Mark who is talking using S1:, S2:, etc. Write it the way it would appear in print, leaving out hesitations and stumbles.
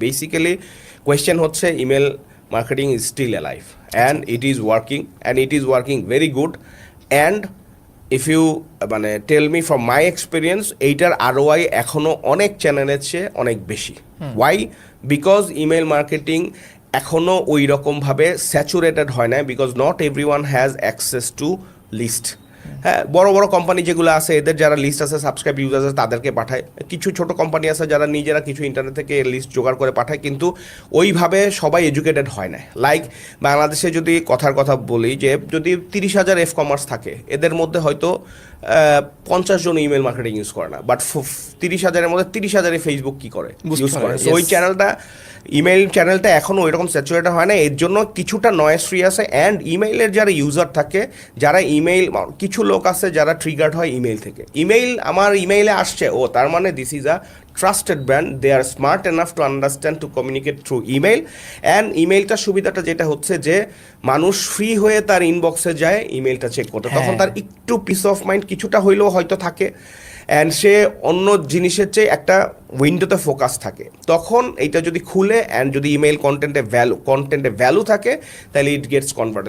S1: Basically question হচ্ছে email marketing is still alive and it is working and it is working very good and if you মানে tell me from my experience এইটার ROI এখনও অনেক চ্যানেলের চেয়ে অনেক বেশি ওয়াই বিকজ ইমেল মার্কেটিং এখনও ওই রকমভাবে স্যাচুরেটেড হয় না because not everyone has access to list. হ্যাঁ, বড় বড় কোম্পানি যেগুলো আছে এদের যারা লিস্ট আছে সাবস্ক্রাইব ইউজার আছে তাদেরকে পাঠায়, কিছু ছোট কোম্পানি আছে যারা নিজেরা কিছু ইন্টারনেট থেকে লিস্ট জোগাড় করে পাঠায়, কিন্তু ওইভাবে সবাই এডুকেটেড হয় না। লাইক বাংলাদেশে যদি কথার কথা বলি যে যদি 30,000 এফ কমার্স থাকে এদের মধ্যে হয়তো 50 জন ইমেল মার্কেটিং ইউজ করে না, বাট 30,000-এর মধ্যে 30,000 ফেসবুক কি করে ইউজ করে। সো ওই ইমেল চ্যানেলটা এখনও ওই রকম স্যাচুরেটেড হয় না, এর জন্য কিছুটা নয়েজ ফ্রি আছে। অ্যান্ড ইমেইলের যারা ইউজার থাকে, যারা ইমেইল, কিছু লোক আছে যারা ট্রিগার্ড হয় ইমেইল থেকে, ইমেইল আমার ইমেইলে আসছে, ও তার মানে this is a trusted brand, they are smart enough to understand to communicate through email. And ইমেইলটার সুবিধাটা যেটা হচ্ছে যে মানুষ ফ্রি হয়ে তার ইনবক্সে যায় ইমেইলটা চেক করতে, তখন তার একটু পিস অফ মাইন্ড কিছুটা হইলেও হয়তো থাকে, অ্যান্ড সে অন্য জিনিসের চেয়ে একটা উইন্ডোতে ফোকাস থাকে। তখন এইটা যদি খুলে অ্যান্ড যদি ইমেইল কন্টেন্টে ভ্যালু থাকে তাহলে ইট গেটস কনভার্টেড।